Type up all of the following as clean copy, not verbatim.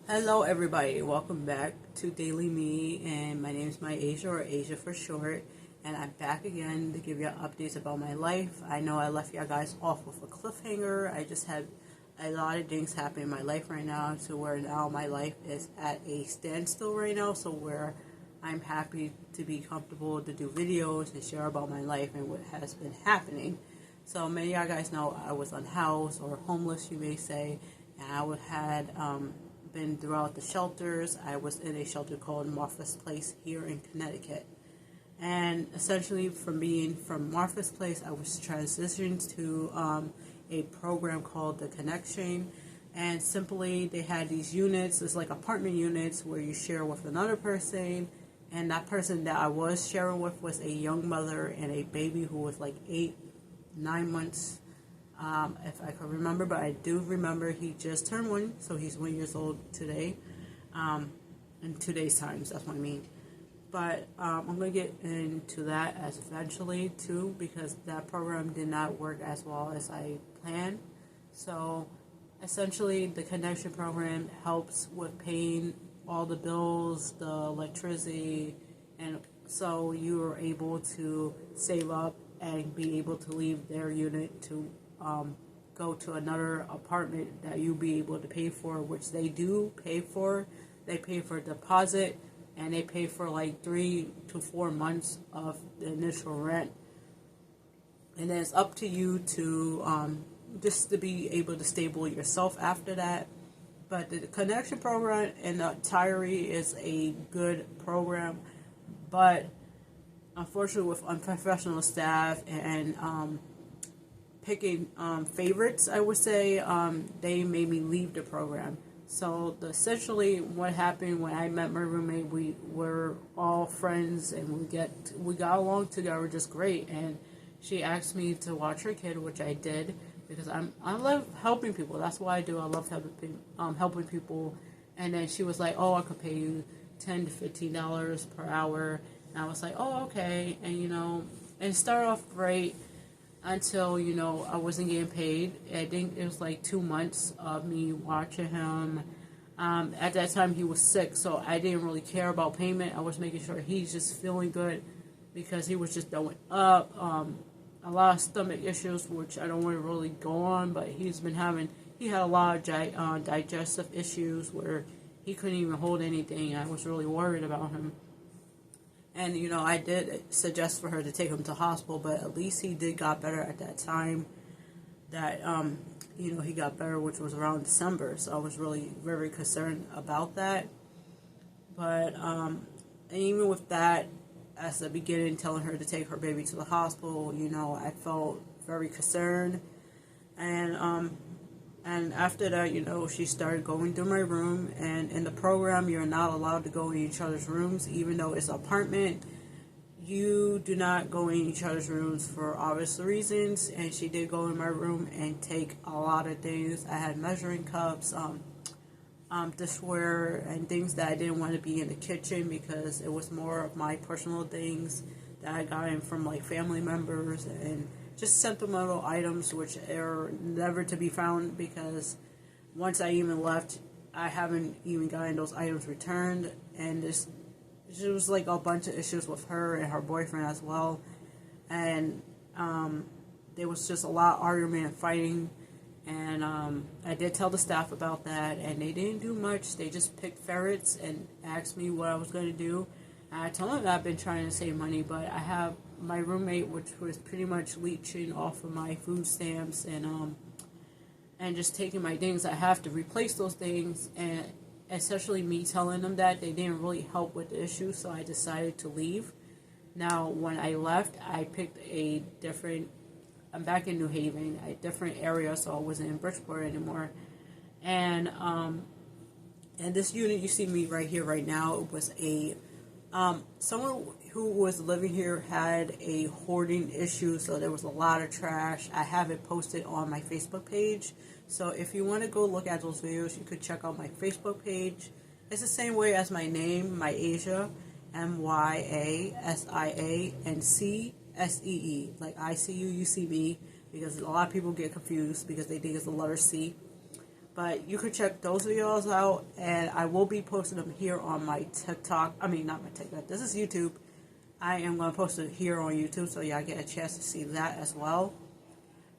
Hello everybody, welcome back to Daily Me, and my name is Asia, or Asia for short, and I'm back again to give you updates about my life. I know I left you guys off with a cliffhanger. I just had a lot of things happen in my life right now, to where now my life is at a standstill right now, so where I'm happy to be comfortable to do videos and share about my life and what has been happening. So many of you guys know I was unhoused or homeless, you may say, and I had been throughout the shelters. I was in a shelter called Martha's Place here in Connecticut. And essentially, from being from Martha's Place, I was transitioned to a program called The Connection. And simply, they had these units, it's like apartment units where you share with another person. And that person that I was sharing with was a young mother and a baby who was like 9 months, if I can remember, but I do remember he just turned 1, so he's 1 year old today, in 2 days' time, so that's what I mean. But I'm going to get into that as eventually too, because that program did not work as well as I planned. So essentially, the Connection program helps with paying all the bills, the electricity, and so you are able to save up and be able to leave their unit to go to another apartment that you'll be able to pay for, which they do pay for. They pay for a deposit, and they pay for like 3 to 4 months of the initial rent. And then it's up to you to just to be able to stable yourself after that. But the Connection program in the entirety is a good program, but unfortunately, with unprofessional staff and picking favorites, I would say, they made me leave the program. So essentially, what happened when I met my roommate, we were all friends and we got along together just great. And she asked me to watch her kid, which I did, because I love helping people. That's what I do. I love helping people. And then she was like, "Oh, I could pay you $10 to $15 per hour." And I was like, "Oh, okay." And and it started off great until I wasn't getting paid. I think it was like 2 months of me watching him. At that time, he was sick, so I didn't really care about payment. I was making sure he's just feeling good, because he was just throwing up. A lot of stomach issues, which I don't want to really go on, but he had a lot of digestive issues where he couldn't even hold anything. I was really worried about him. And, I did suggest for her to take him to hospital, but at least he got better at that time that, he got better, which was around December. So I was really very concerned about that. But, and even with that, as the beginning, telling her to take her baby to the hospital, I felt very concerned. And after that, she started going through my room. And in the program, you're not allowed to go in each other's rooms, even though it's an apartment. You do not go in each other's rooms for obvious reasons. And she did go in my room and take a lot of things. I had measuring cups, dishware, and things that I didn't want to be in the kitchen, because it was more of my personal things that I got in from like family members, and just sentimental items which are never to be found, because once I even left, I haven't even gotten those items returned. And there was like a bunch of issues with her and her boyfriend as well. And there was just a lot of argument and fighting. And I did tell the staff about that, and they didn't do much. They just picked ferrets and asked me what I was going to do. And I told them that I've been trying to save money, but I have my roommate, which was pretty much leeching off of my food stamps and just taking my things. I have to replace those things, and essentially me telling them that, they didn't really help with the issue, so I decided to leave. Now, when I left, I picked I'm back in New Haven, a different area, so I wasn't in Bridgeport anymore. And this unit you see me right here, right now, it was someone who was living here had a hoarding issue, so there was a lot of trash. I have it posted on my Facebook page, so if you want to go look at those videos, you could check out my Facebook page. It's the same way as my name, Asia, MYASIANCSEE, like I see you, you see me, because a lot of people get confused because they think it's the letter C. But you could check those videos out, and I will be posting them here on my TikTok. I mean, not my TikTok. This is YouTube. I am going to post it here on YouTube, so y'all get a chance to see that as well.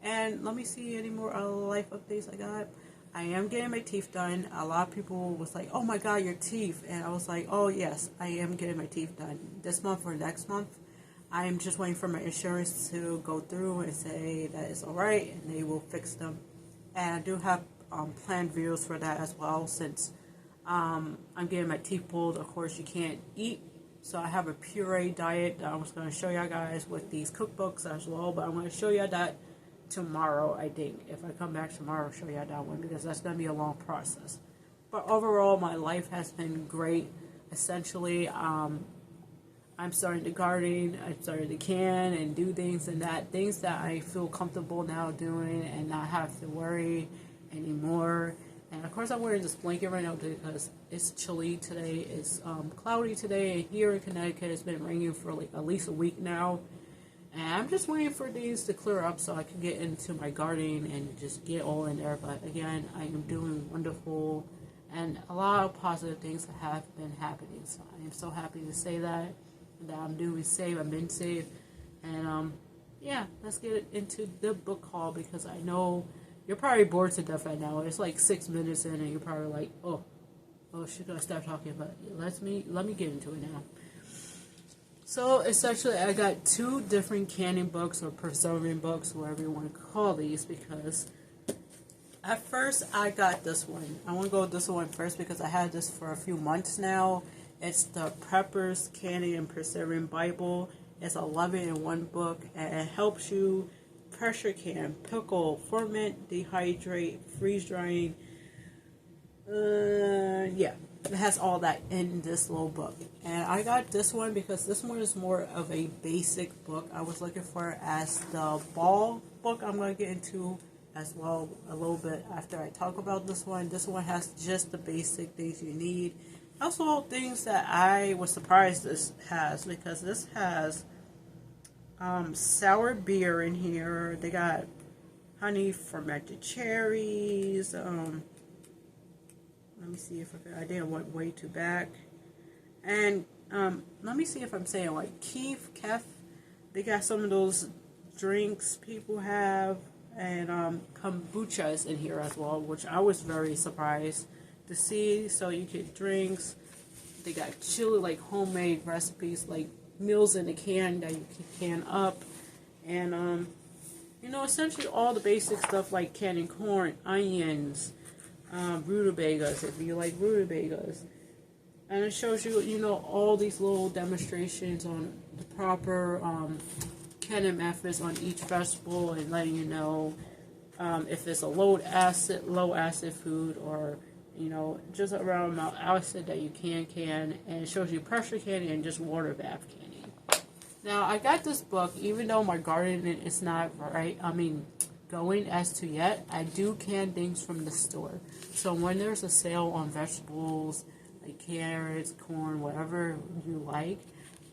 And let me see any more life updates I got. I am getting my teeth done. A lot of people was like, oh my god, your teeth. And I was like, oh yes, I am getting my teeth done. This month or next month. I am just waiting for my insurance to go through and say that it's alright, and they will fix them. And I do have planned videos for that as well, since I'm getting my teeth pulled. Of course, you can't eat. So I have a puree diet that I was going to show y'all guys with these cookbooks as well. But I'm going to show y'all that tomorrow, I think. If I come back tomorrow, I'll show y'all that one, because that's going to be a long process. But overall, my life has been great. Essentially, I'm starting to garden, I'm starting to can and do things things that I feel comfortable now doing and not have to worry anymore. And of course, I'm wearing this blanket right now because it's chilly today. It's cloudy today, and here in Connecticut, it's been raining for like at least a week now. And I'm just waiting for these to clear up so I can get into my gardening and just get all in there. But again, I am doing wonderful, and a lot of positive things have been happening. So I am so happy to say that I'm doing safe, I've been safe. And yeah, let's get into the book haul, because I know you're probably bored to death right now. It's like 6 minutes in and you're probably like, oh should I stop talking? But let me get into it now. So essentially, I got 2 different canning books or preserving books, whatever you want to call these, because at first I got this one. I want to go with this one first because I had this for a few months now. It's the Prepper's Canning and Preserving Bible. It's 11 in one book, and it helps you pressure can, pickle, ferment, dehydrate, freeze drying. Yeah, it has all that in this little book. And I got this one because this one is more of a basic book. I was looking for it as the ball book I'm going to get into as well a little bit after I talk about this one. This one has just the basic things you need. Also, things that I was surprised this has, because this has sour beer in here. They got honey fermented cherries. Let me see if I didn't went way too back. And let me see if I'm saying like kef. They got some of those drinks people have, and kombucha is in here as well, which I was very surprised to see. So you get drinks. They got chili, like homemade recipes, like meals in a can that you can can up, and you know, essentially all the basic stuff like canning corn, onions, rutabagas if you like rutabagas. And it shows you, you know, all these little demonstrations on the proper canning methods on each vegetable, and letting you know if it's a low acid food, or you know, just around amount of acid that you can, and it shows you pressure canning and just water bath canning. Now, I got this book, even though my garden is not going as to yet, I do can things from the store. So when there's a sale on vegetables, like carrots, corn, whatever you like,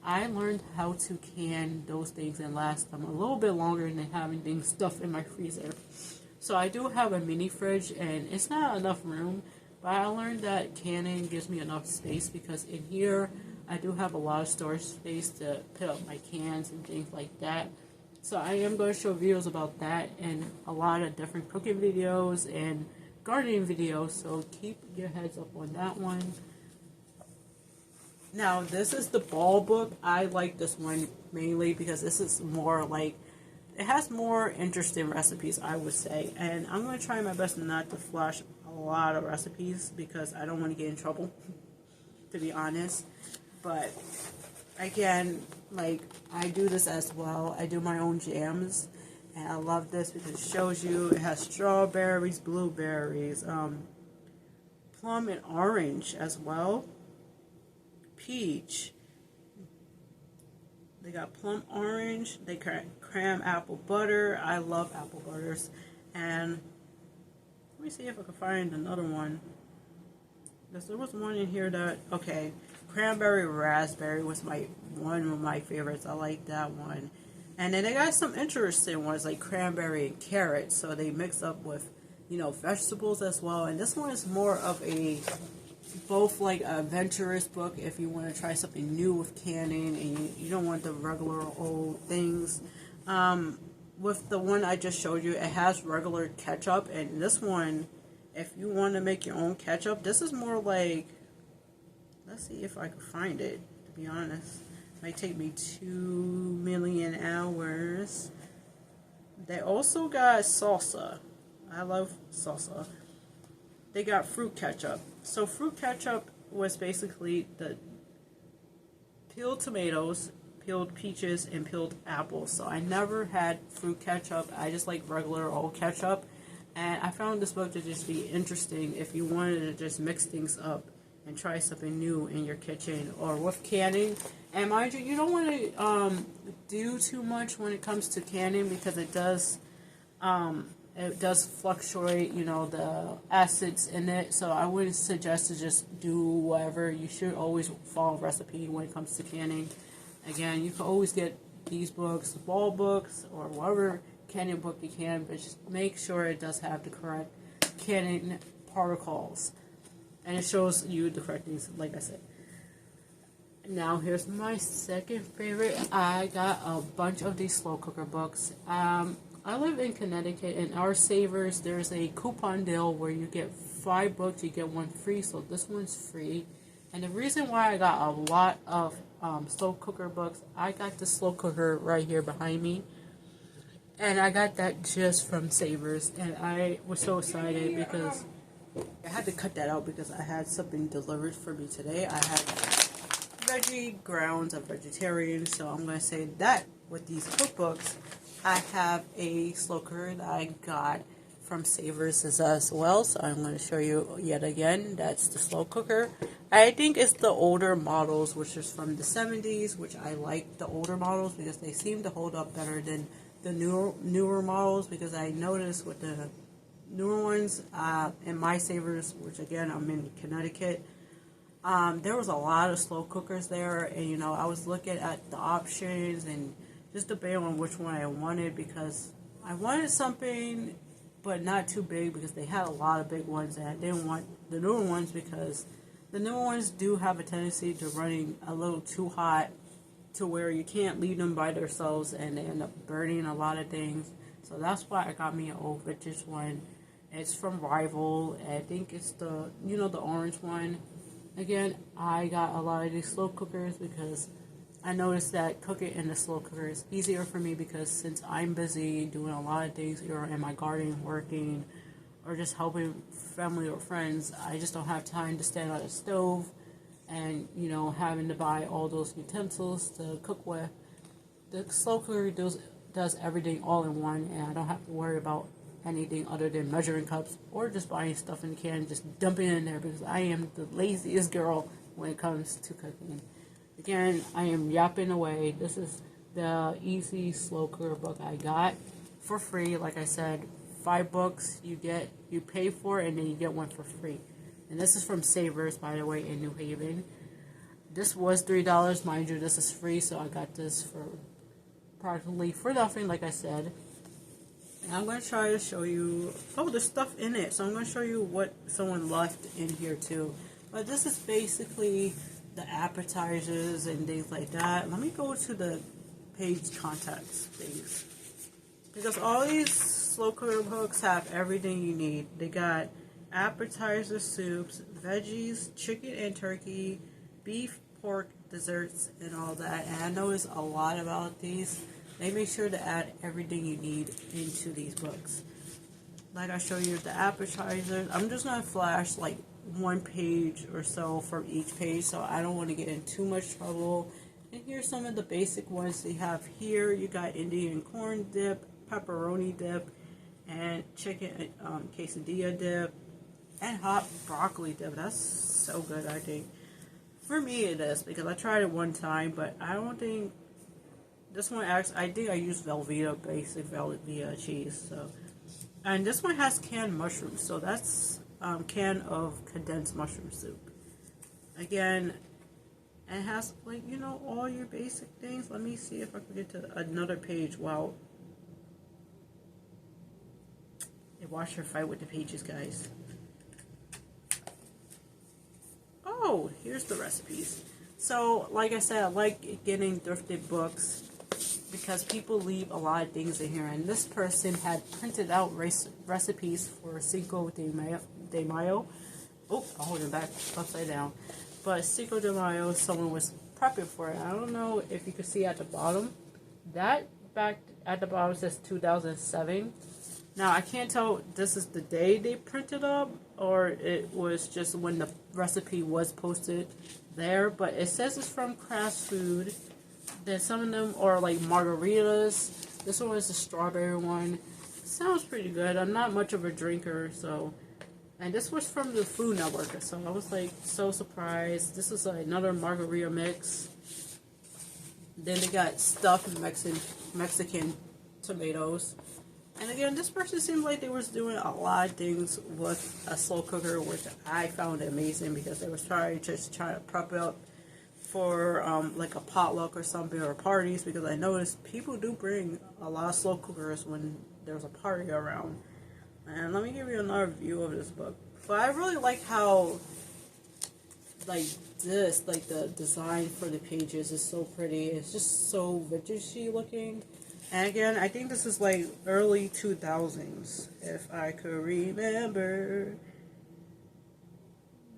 I learned how to can those things and last them a little bit longer than having things stuffed in my freezer. So I do have a mini fridge, and it's not enough room, but I learned that canning gives me enough space, because in here I do have a lot of storage space to put up my cans and things like that. So I am going to show videos about that, and a lot of different cooking videos and gardening videos, so keep your heads up on that one. Now, this is the ball book. I like this one mainly because this is more like, it has more interesting recipes, I would say. And I'm going to try my best not to flash a lot of recipes because I don't want to get in trouble, to be honest. But again, like, I do this as well. I do my own jams. And I love this because it shows you, it has strawberries, blueberries, plum and orange as well. Peach. They got plum orange. They cram apple butter. I love apple butters. And let me see if I can find another one. There was one in here that, okay, cranberry raspberry was one of my favorites. I like that one. And then they got some interesting ones like cranberry and carrot. So they mix up with, vegetables as well. And this one is more of a both like a adventurous book if you want to try something new with canning and you don't want the regular old things. With the one I just showed you, it has regular ketchup, and this one, if you want to make your own ketchup, this is more like, let's see if I can find it, to be honest. It might take me 2,000,000 hours. They also got salsa. I love salsa. They got fruit ketchup. So fruit ketchup was basically the peeled tomatoes, peeled peaches, and peeled apples. So I never had fruit ketchup. I just like regular old ketchup. And I found this book to just be interesting if you wanted to just mix things up and try something new in your kitchen or with canning. And mind you, you don't want to do too much when it comes to canning because it does fluctuate, the acids in it. So I wouldn't suggest to just do whatever. You should always follow a recipe when it comes to canning. Again, you can always get these books, ball books, or whatever canning book you can, but just make sure it does have the correct canning protocols. And it shows you the correct things, like I said. Now, here's my second favorite. I got a bunch of these slow cooker books. I live in Connecticut, and our Savers, there's a coupon deal where you get 5 books, you get 1 free, so this one's free. And the reason why I got a lot of slow cooker books, I got the slow cooker right here behind me, and I got that just from Savers, and I was so excited because I had to cut that out because I had something delivered for me today. I had veggie grounds. I'm vegetarian, so I'm going to say that with these cookbooks, I have a slow cooker that I got from Savers as well, so I'm going to show you yet again. That's the slow cooker. I think it's the older models, which is from the 70s, which I like the older models because they seem to hold up better than the newer models, because I noticed with the newer ones in my Savers, which again I'm in Connecticut, there was a lot of slow cookers there, and I was looking at the options and just debating on which one I wanted, because I wanted something but not too big because they had a lot of big ones, and I didn't want the newer ones because the newer ones do have a tendency to running a little too hot to where you can't leave them by themselves and they end up burning a lot of things. So that's why I got me an old vintage one. It's from Rival. I think it's the the orange one. Again, I got a lot of these slow cookers because I noticed that cooking in the slow cooker is easier for me because since I'm busy doing a lot of things, either in my garden, working, or just helping family or friends, I just don't have time to stand on the stove and, having to buy all those utensils to cook with. The slow cooker does everything all in one, and I don't have to worry about anything other than measuring cups or just buying stuff in the can and just dumping it in there because I am the laziest girl when it comes to cooking. Again, I am yapping away. This is the easy slow cooker book I got for free. Like I said, 5 books you pay for, and then you get 1 for free. And this is from Savers, by the way, in New Haven. This was $3, mind you. This is free, so I got this for practically for nothing, like I said. And I'm going to try to show you. Oh, there's stuff in it, so I'm going to show you what someone left in here too. But this is basically the appetizers and things like that. Let me go to the page contacts things, because all these slow cooker books have everything you need. They got appetizer soups, veggies, chicken and turkey, beef, pork, desserts, and all that. And I noticed a lot about these. They make sure to add everything you need into these books. Like I show you the appetizers. I'm just going to flash like 1 page or so from each page, so I don't want to get in too much trouble. And here's some of the basic ones they have here. You got Indian corn dip, pepperoni dip, and chicken quesadilla dip, and hot broccoli dip. That's so good, I think. For me it is, because I tried it one time, but I don't think this one actually, I think I used Velveeta, basic Velveeta cheese. So, and this one has canned mushrooms, so that's can of condensed mushroom soup. Again, it has like all your basic things. Let me see if I can get to another page. Wow, Watch her fight with the pages, guys. Oh, here's the recipes. So, like I said, I like getting thrifted books because people leave a lot of things in here. And this person had printed out recipes for Cinco de Mayo. Oh, I'm holding it back upside down. But Cinco de Mayo, someone was prepping for it. I don't know if you can see at the bottom. That back at the bottom says 2007. Now, I can't tell this is the day they printed up or it was just when the recipe was posted there. But it says it's from Craft Food. Then some of them are like margaritas. This one is the strawberry one. Sounds pretty good. I'm not much of a drinker, so... And this was from the Food Network, so I was like so surprised. This is another margarita mix. Then they got stuffed Mexican tomatoes. And again, this person seemed like they was doing a lot of things with a slow cooker, which I found amazing because they was trying to prep up for like a potluck or something or parties, because I noticed people do bring a lot of slow cookers when there's a party around. And let me give you another view of this book. But I really like how like the design for the pages is so pretty. It's just so vintagey looking. And again, I think this is like early 2000s, if I could remember.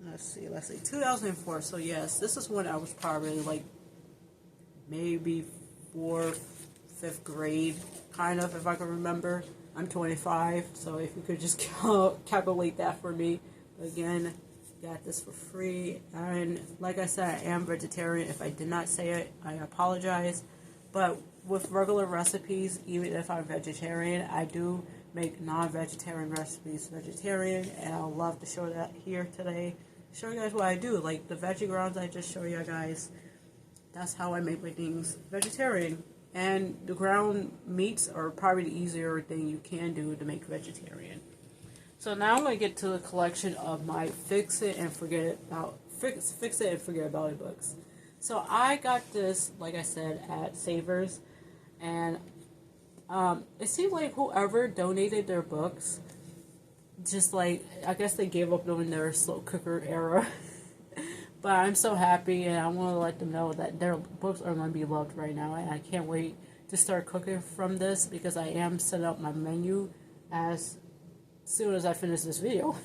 Let's see, 2004. So yes, this is when I was probably like maybe 4th, 5th grade, kind of, if I can remember. I'm 25, so if you could just calculate that for me. Again, got this for free. And like I said, I am vegetarian. If I did not say it, I apologize. But with regular recipes, even if I'm vegetarian, I do make non-vegetarian recipes vegetarian, and I'll love to show that here today. Show you guys what I do. Like the veggie grounds I just show you guys, that's how I make my things vegetarian. And the ground meats are probably the easier thing you can do to make vegetarian. So now I'm going to get to the collection of my fix it and forget about it books. So I got this, like I said, at Savers, and it seemed like whoever donated their books, just like, I guess they gave up during their slow cooker era. But I'm so happy, and I want to let them know that their books are going to be loved right now, and I can't wait to start cooking from this, because I am setting up my menu as soon as I finish this video.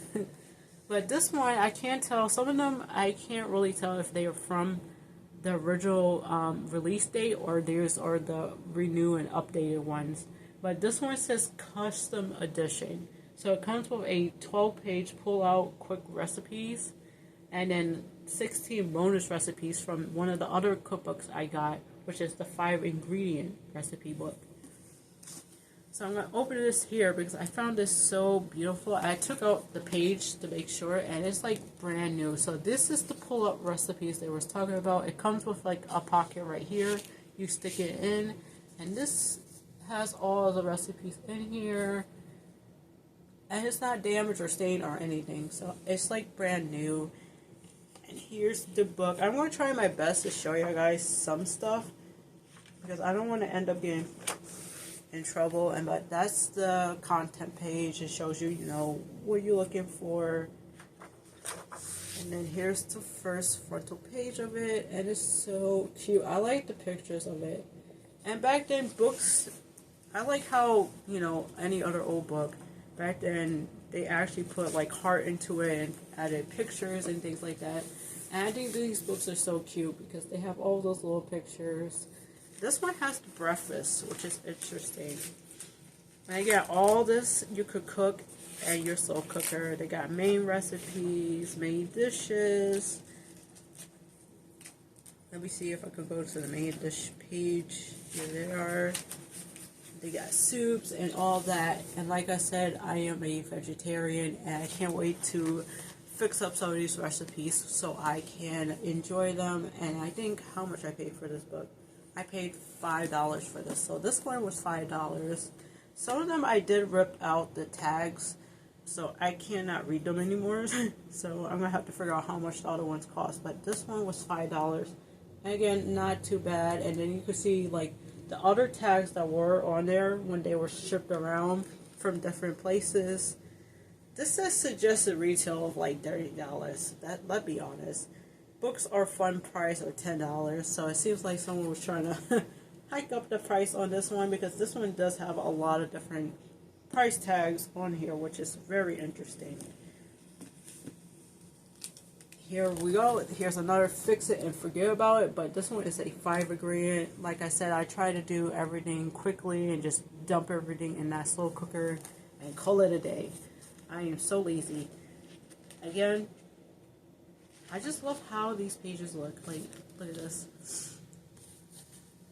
But this one, I can't tell. Some of them, I can't really tell if they are from the original release date or these are the renew and updated ones. But this one says custom edition. So it comes with a 12-page pull-out quick recipes, and then 16 bonus recipes from one of the other cookbooks I got, which is the 5-ingredient recipe book. So I'm going to open this here because I found this so beautiful. I took out the page to make sure, and it's like brand new. So this is the pull-up recipes they was talking about. It comes with like a pocket right here. You stick it in, and this has all the recipes in here. And it's not damaged or stained or anything. So it's like brand new. And here's the book. I'm going to try my best to show you guys some stuff, because I don't want to end up getting in trouble. But that's the content page. It shows you, you know, what you're looking for. And then here's the first frontal page of it. And it's so cute. I like the pictures of it. And back then, books, I like how, you know, any other old book, back then, they actually put like heart into it and added pictures and things like that. And I think these books are so cute because they have all those little pictures. This one has the breakfast, which is interesting. And I got all this you could cook at your slow cooker. They got main recipes, main dishes. Let me see if I can go to the main dish page. Here they are. They got soups and all that. And like I said, I am a vegetarian, and I can't wait to fix up some of these recipes so I can enjoy them. And I think how much I paid for this book. I paid $5 for this. So this one was $5. Some of them I did rip out the tags, so I cannot read them anymore. So I'm going to have to figure out how much the other ones cost. But this one was $5. And again, not too bad. And then you can see like the other tags that were on there when they were shipped around, from different places. This says suggested retail of like $30. Let's be honest. Books are fun price or $10, so it seems like someone was trying to hike up the price on this one, because this one does have a lot of different price tags on here, which is very interesting. Here we go. Here's another fix it and forget about it, but this one is a 5 ingredient. Like I said, I try to do everything quickly and just dump everything in that slow cooker and call it a day. I am so lazy. Again, I just love how these pages look. Like, look at this.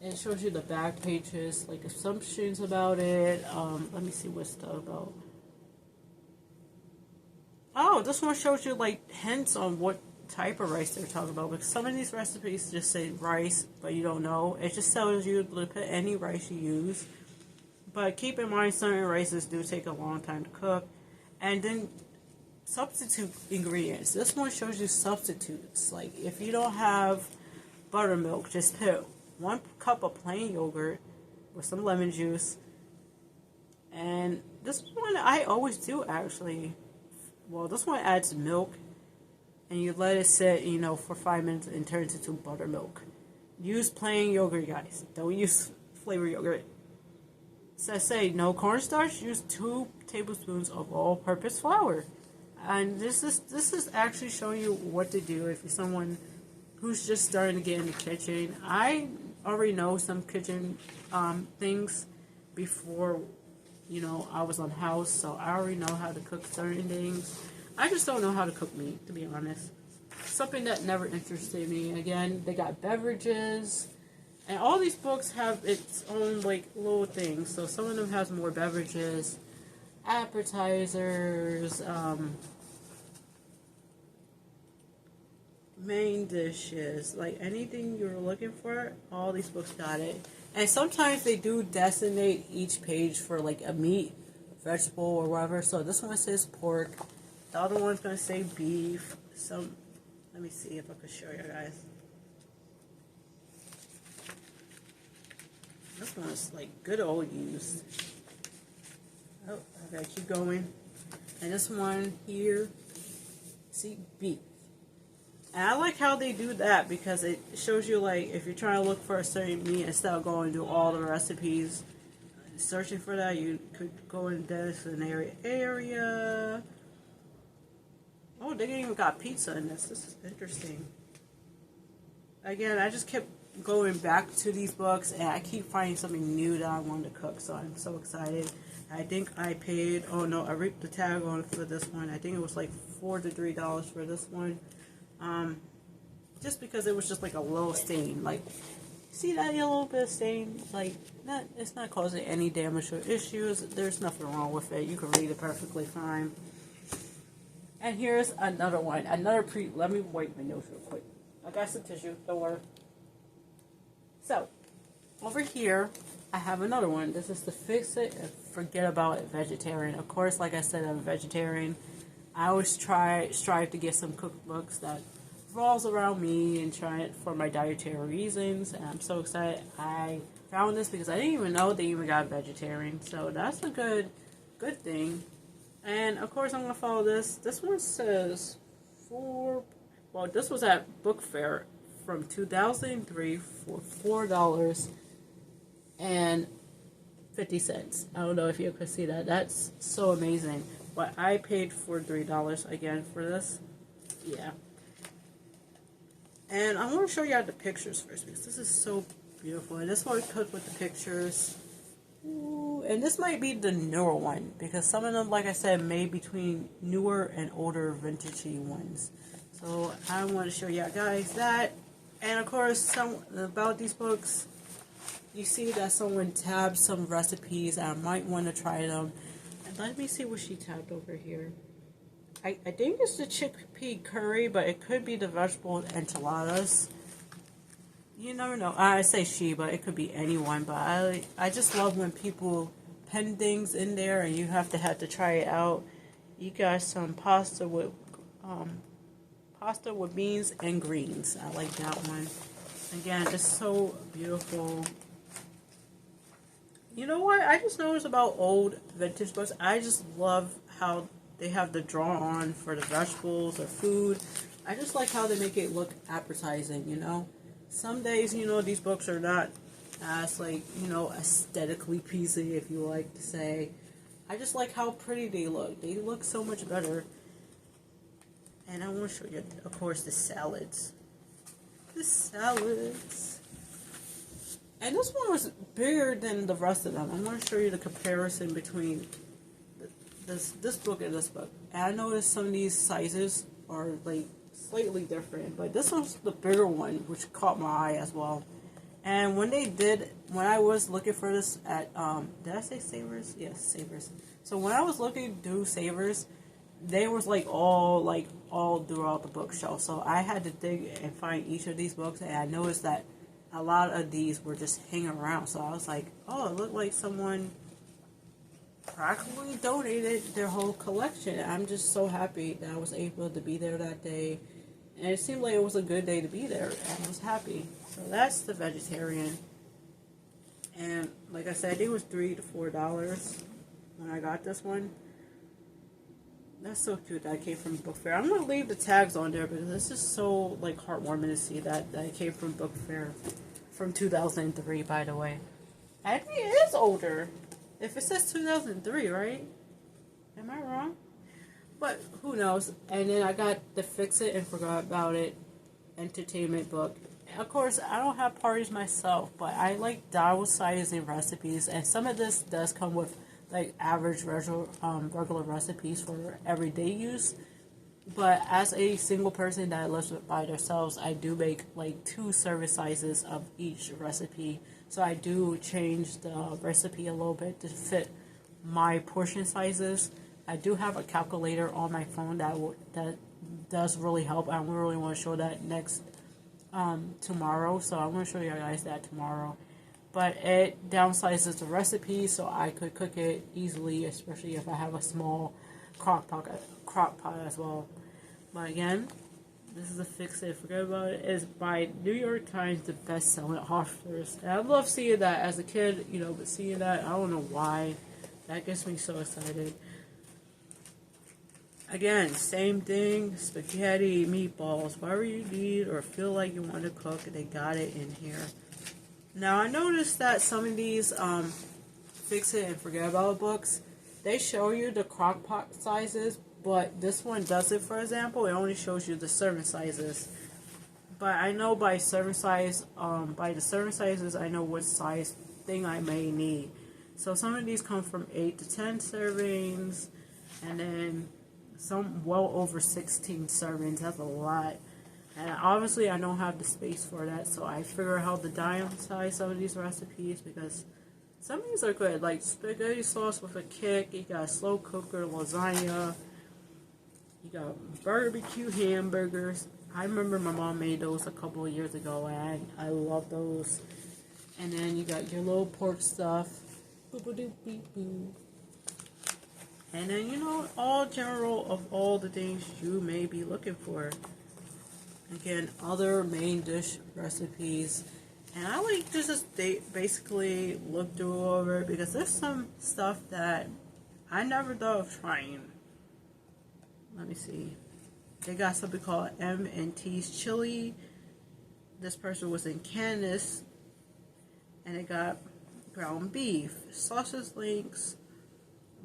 And it shows you the back pages, like assumptions about it. Let me see what's stuff about. Oh, this one shows you like hints on what type of rice they're talking about. Because some of these recipes just say rice, but you don't know. It just tells you to put any rice you use. But keep in mind, certain rices do take a long time to cook. And then substitute ingredients. This one shows you substitutes. Like if you don't have buttermilk, just put 1 cup of plain yogurt with some lemon juice. And this one I always do actually. Well, this one adds milk, and you let it sit, you know, for 5 minutes and turns into buttermilk. Use plain yogurt, guys. Don't use flavored yogurt. Say no cornstarch. Use 2 tablespoons of all-purpose flour. And this is actually showing you what to do if you're someone who's just starting to get in the kitchen. I already know some kitchen things before, you know, I was on house, so I already know how to cook certain things. I just don't know how to cook meat, to be honest. Something that never interested me. Again, they got beverages, and all these books have its own like little things. So some of them has more beverages, appetizers, main dishes, like anything you're looking for, all these books got it. And sometimes they do designate each page for like a meat, vegetable, or whatever. So this one says pork, the other one's gonna say beef. Some, let me see if I can show you guys. This one's like good old used. Oh, I gotta keep going. And this one here, see, beef. And I like how they do that, because it shows you like if you're trying to look for a certain meat, instead of going to all the recipes searching for that, you could go in designated area. Oh, they even got pizza in this. This is interesting. Again, I just kept going back to these books, and I keep finding something new that I wanted to cook, so I'm so excited. I think I paid, oh no, I ripped the tag on for this one. I think it was like $4 to $3 for this one. Just because it was just like a little stain. Like, see that little bit of stain? Like, it's not causing any damage or issues. There's nothing wrong with it. You can read it perfectly fine. And here's another one. Let me wipe my nose real quick. I got some tissue, don't worry. So, over here, I have another one. This is the Fix It and Forget About It Vegetarian. Of course, like I said, I'm a vegetarian. I always strive to get some cookbooks that revolves around me and try it for my dietary reasons. And I'm so excited I found this, because I didn't even know they even got vegetarian. So that's a good thing. And of course, I'm going to follow this. This one says this was at Book Fair from 2003 for $4.50. I don't know if you could see that. That's so amazing. But I paid for $3 again for this. Yeah. And I want to show you all the pictures first, because this is so beautiful. And this one cooked with the pictures. Ooh, and this might be the newer one, because some of them, like I said, made between newer and older vintagey ones. So I want to show you guys that. And of course, about these books, you see that someone tabbed some recipes. I might want to try them. And let me see what she tabbed over here. I think it's the chickpea curry, but it could be the vegetable enchiladas. You never know. I say she, but it could be anyone. But I just love when people pen things in there and you have to try it out. You got some pasta with beans and greens. I like that one. Again, just so beautiful. you know what? I just noticed about old vintage books. I just love how they have the draw on for the vegetables or food. I just like how they make it look appetizing, you know? Some days, you know, these books are not as, like, you know, aesthetically pleasing, if you like to say. I just like how pretty they look. They look so much better. And I want to show you, of course, the salads. The salads. And this one was bigger than the rest of them. I'm going to show you the comparison between this book and this book. And I noticed some of these sizes are like slightly different, but this one's the bigger one, which caught my eye as well. And when I was looking for this at, did I say Savers? Yes, Savers. So when I was looking through Savers, they was all throughout the bookshelf. So I had to dig and find each of these books, and I noticed that a lot of these were just hanging around. So I was like, oh, it looked like someone practically donated their whole collection. I'm just so happy that I was able to be there that day. And it seemed like it was a good day to be there. And I was happy. So that's the vegetarian. And like I said, it was $3 to $4 when I got this one. That's so cute that I came from Book Fair. I'm going to leave the tags on there because this is so like heartwarming to see that it came from Book Fair from 2003, by the way. Actually, it is older. If it says 2003, right? Am I wrong? But who knows? And then I got the Fix It and Forgot About It entertainment book. Of course, I don't have parties myself, but I like double-sizing recipes, and some of this does come with like average regular recipes for everyday use. But as a single person that lives by themselves, I do make like 2 service sizes of each recipe. So I do change the recipe a little bit to fit my portion sizes. I do have a calculator on my phone that does really help. I really want to show that next tomorrow. So I'm going to show you guys that tomorrow. But it downsizes the recipe so I could cook it easily, especially if I have a small crock pot as well. But again, this is a Fix It, Forget About It. It's by New York Times, the best-selling authors. And I love seeing that as a kid, you know, but seeing that, I don't know why. That gets me so excited. Again, same thing, spaghetti, meatballs, whatever you need or feel like you want to cook, they got it in here. Now, I noticed that some of these Fix It and Forget About It books, they show you the crock pot sizes, but this one doesn't, for example. It only shows you the serving sizes. But I know by the serving sizes, I know what size thing I may need. So some of these come from 8 to 10 servings, and then some well over 16 servings. That's a lot. And obviously I don't have the space for that, so I figure out how to downsize some of these recipes because some of these are good. Like spaghetti sauce with a kick, you got slow cooker lasagna, you got barbecue hamburgers. I remember my mom made those a couple of years ago, and I love those. And then you got your little pork stuff. Boop-a-doop-beep-boo. And then, you know, all general of all the things you may be looking for. Again, other main dish recipes. And I like to just basically look through over it because there's some stuff that I never thought of trying. Let me see. They got something called M&T's Chili. This person was in Kansas. And it got ground beef, sausage links,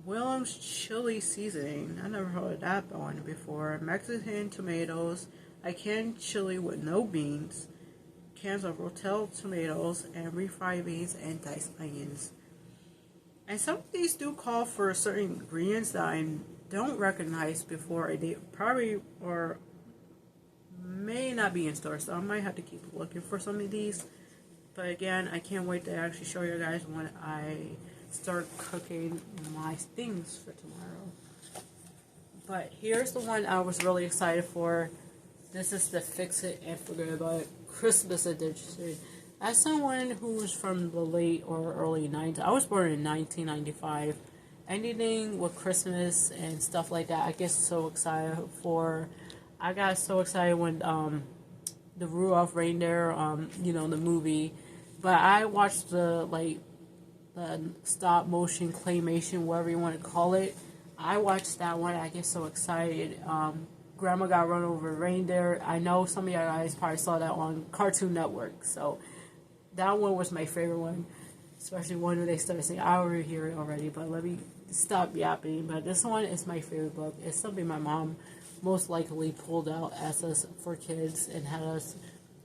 Williams chili seasoning. I never heard of that one before. Mexican tomatoes, a canned chili with no beans, cans of Rotel tomatoes, and refried beans and diced onions. And some of these do call for certain ingredients that I don't recognize before. They probably or may not be in stores, so I might have to keep looking for some of these. But again, I can't wait to actually show you guys when I start cooking my things for tomorrow. But here's the one I was really excited for. This is the Fix It and Forget About It Christmas edition. As someone who's from the late or early 90s, I was born in 1995. Anything with Christmas and stuff like that, I get so excited for. I got so excited when the Rudolph reindeer, you know, the movie. But I watched the the stop motion claymation, whatever you want to call it. I watched that one. I get so excited. Grandma got run over a reindeer. I know some of you guys probably saw that on Cartoon Network. So that one was my favorite one. Especially when they started saying, I already hear it already, but let me stop yapping. But this one is my favorite book. It's something my mom most likely pulled out as us for kids and had us,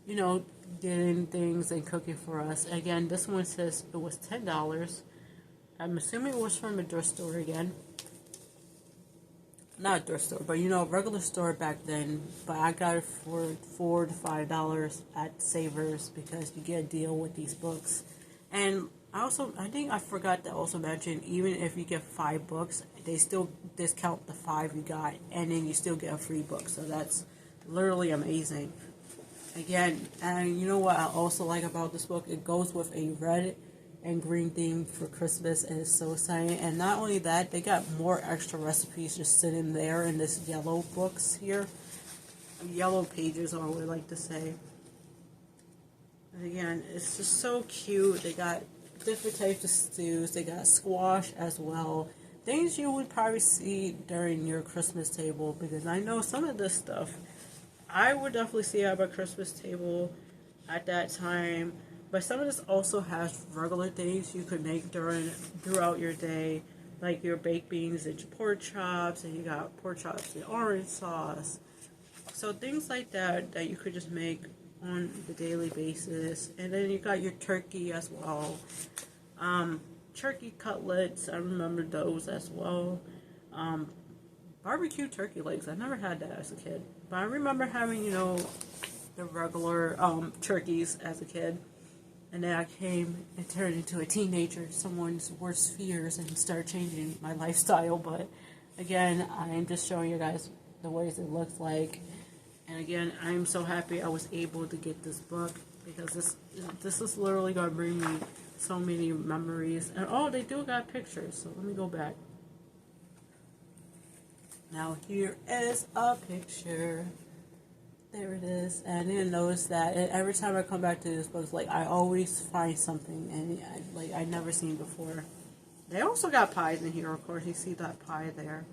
you know, getting things and cooking for us. Again, this one says it was $10. I'm assuming it was from a thrift store again. Not a thrift store, but you know, a regular store back then. But I got it for $4 to $5 at Savers because you get a deal with these books. And I think I forgot to also mention, even if you get 5 books, they still discount the 5 you got, and then you still get a free book. So that's literally amazing. Again, and you know what I also like about this book? It goes with a red and green theme for Christmas, and it's so exciting. And not only that, they got more extra recipes just sitting there in this yellow books here. Yellow pages, I would like to say. And again, it's just so cute. They got different types of stews. They got squash as well. Things you would probably see during your Christmas table, because I know some of this stuff I would definitely see at my Christmas table at that time. But some of this also has regular things you could make throughout your day, like your baked beans and your pork chops, and you got pork chops and orange sauce. So things like that you could just make on the daily basis. And then you got your turkey as well. Turkey cutlets, I remember those as well. Barbecue turkey legs, I never had that as a kid. But I remember having, you know, the regular turkeys as a kid. And then I came and turned into a teenager, someone's worst fears, and started changing my lifestyle. But again, I'm just showing you guys the ways it looks like. And again, I'm so happy I was able to get this book, because this is literally going to bring me so many memories. And oh, they do got pictures, so let me go back. Now here is a picture. There it is. And I didn't notice that. And every time I come back to this book, like, I always find something and I never seen before. They also got pies in here, of course. You see that pie there.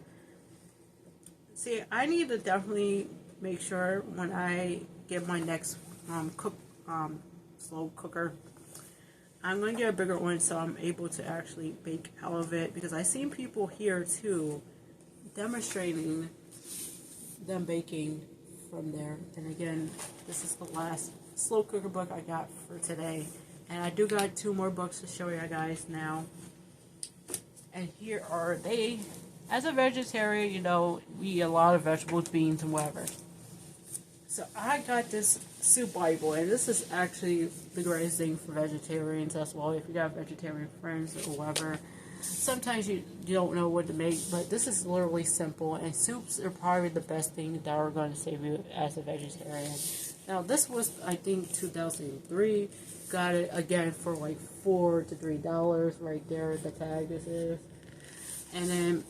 See, I need to definitely make sure when I get my next slow cooker, I'm going to get a bigger one so I'm able to actually bake out of it, because I've seen people here too demonstrating them baking from there. And again, this is the last slow cooker book I got for today, and I do got 2 more books to show you guys now. And here are they. As a vegetarian, you know, we eat a lot of vegetables, beans, and whatever. So I got this soup Bible, and this is actually the greatest thing for vegetarians as well. If you got vegetarian friends or whatever, sometimes you don't know what to make, but this is literally simple, and soups are probably the best thing that are going to save you as a vegetarian. Now, this was, I think, 2003. Got it again for like $4 to $3 right there. The tag this is, and then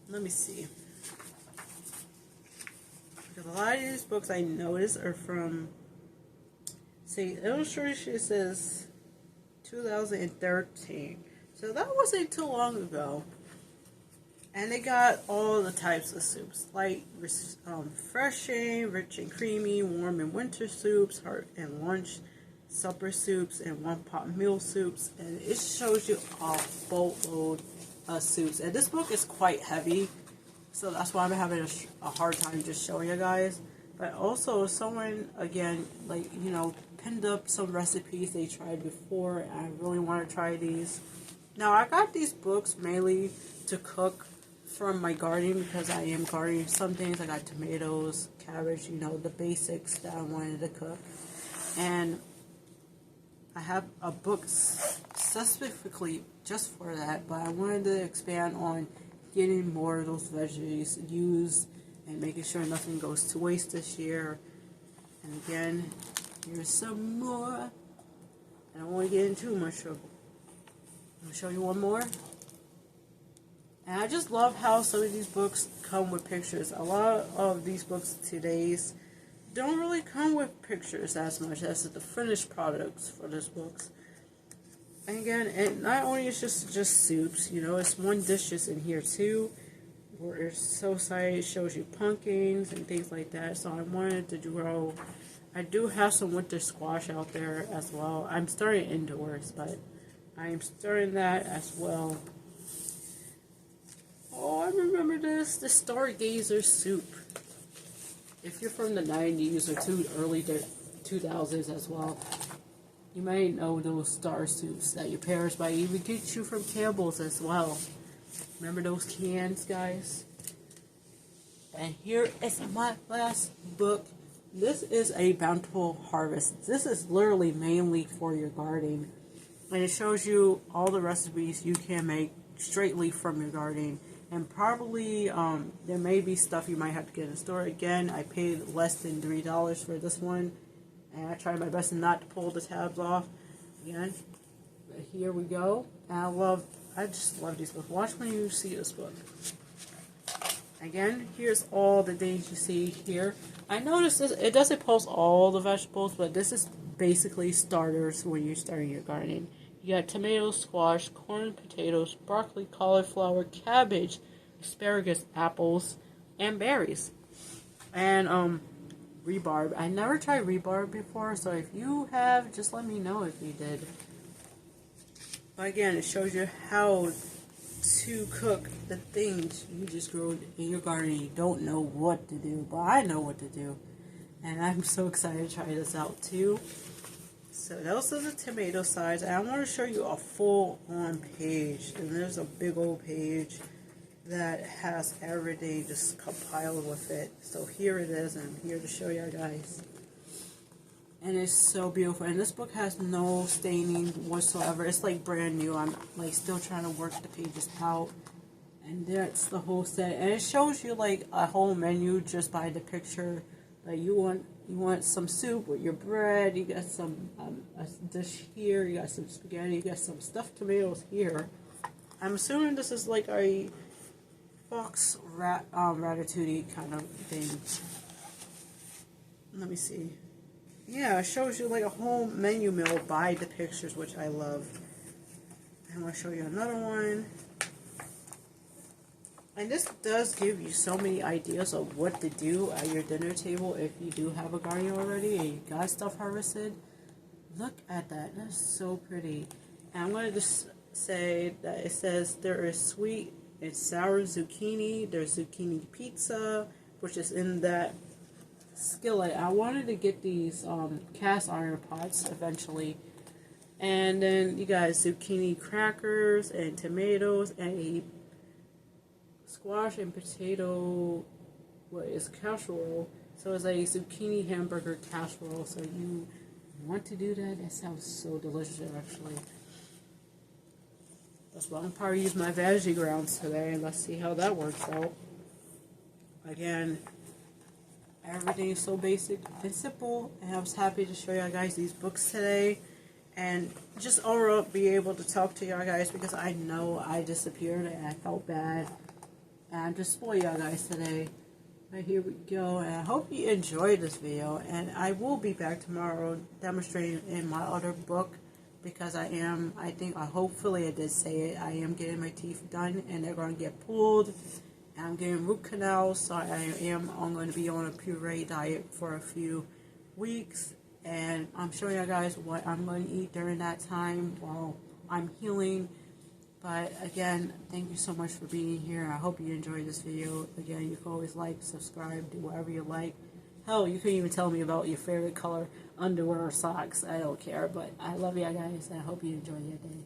let me see. Because a lot of these books I noticed are from, see, illustration says 2013. So that wasn't too long ago. And they got all the types of soups, like refreshing, rich and creamy, warm and winter soups, hot and lunch, supper soups, and one-pot meal soups. And it shows you a boatload of soups. And this book is quite heavy, so that's why I'm having a hard time just showing you guys. But also, someone, again, like, you know, pinned up some recipes they tried before, and I really want to try these. Now, I got these books mainly to cook from my garden, because I am gardening some things. I got tomatoes, cabbage, you know, the basics that I wanted to cook. And I have a book specifically just for that, but I wanted to expand on getting more of those veggies used and making sure nothing goes to waste this year. And again, here's some more. I don't want to get into too much trouble. I'm going to show you one more. And I just love how some of these books come with pictures. A lot of these books today's don't really come with pictures as much as the finished products for these books. And again, and not only is just soups, you know, it's one dish just in here too, where it's so excited, it shows you pumpkins and things like that. So I wanted to grow. I do have some winter squash out there as well. I'm starting indoors, but I'm starting that as well. Oh, I remember this, the Stargazer soup. If you're from the 90s or early 2000s as well, you might know those star soups that your parents might even get you from Campbell's as well. Remember those cans, guys? And here is my last book. This is a bountiful harvest. This is literally mainly for your garden. And it shows you all the recipes you can make straightly from your garden. And probably there may be stuff you might have to get in the store. Again, I paid less than $3 for this one. And I tried my best not to pull the tabs off. Again, but here we go. And I just love these books. Watch when you see this book. Again, here's all the things you see here. I noticed this, it doesn't post all the vegetables, but this is basically starters when you're starting your gardening. You got tomatoes, squash, corn, potatoes, broccoli, cauliflower, cabbage, asparagus, apples, and berries. And rhubarb. I never tried rhubarb before, so if you have, just let me know if you did. But again, it shows you how to cook the things you just grow in your garden. You don't know what to do, but I know what to do. And I'm so excited to try this out too. So those are the tomato sides. And I want to show you a full-on page. And there's a big old page that has everything just compiled with it. So here it is, and I'm here to show you guys. And it's so beautiful. And this book has no staining whatsoever. It's like brand new. I'm like still trying to work the pages out. And that's the whole set. And it shows you like a whole menu just by the picture. Like you want some soup with your bread. You got some a dish here. You got some spaghetti. You got some stuffed tomatoes here. I'm assuming this is like a fox ratatouille kind of thing. Let me see. Yeah, it shows you like a whole menu meal by the pictures, which I love. I'm going to show you another one. And this does give you so many ideas of what to do at your dinner table if you do have a garden already and you got stuff harvested. Look at that. That's so pretty. And I'm going to just say that it says there is sweet and sour zucchini. There's zucchini pizza, which is in that skillet. I wanted to get these cast iron pots eventually. And then you got zucchini crackers and tomatoes and a squash and potato, what is casserole. So it's a zucchini hamburger casserole. So you want to do that? That sounds so delicious actually. That's why I'm probably use my veggie grounds today, and let's see how that works out. Again, everything is so basic and simple, and I was happy to show you guys these books today, and just overall be able to talk to y'all guys because I know I disappeared and I felt bad, and I'm just for y'all guys today. But here we go, and I hope you enjoyed this video, and I will be back tomorrow demonstrating in my other book. Because hopefully I did say it, I am getting my teeth done and they're going to get pulled. And I'm getting root canals, so I'm going to be on a puree diet for a few weeks. And I'm showing you guys what I'm going to eat during that time while I'm healing. But again, thank you so much for being here. I hope you enjoyed this video. Again, you can always like, subscribe, do whatever you like. Hell, you can even tell me about your favorite color underwear or socks. I don't care, but I love you guys, and I hope you enjoy your day.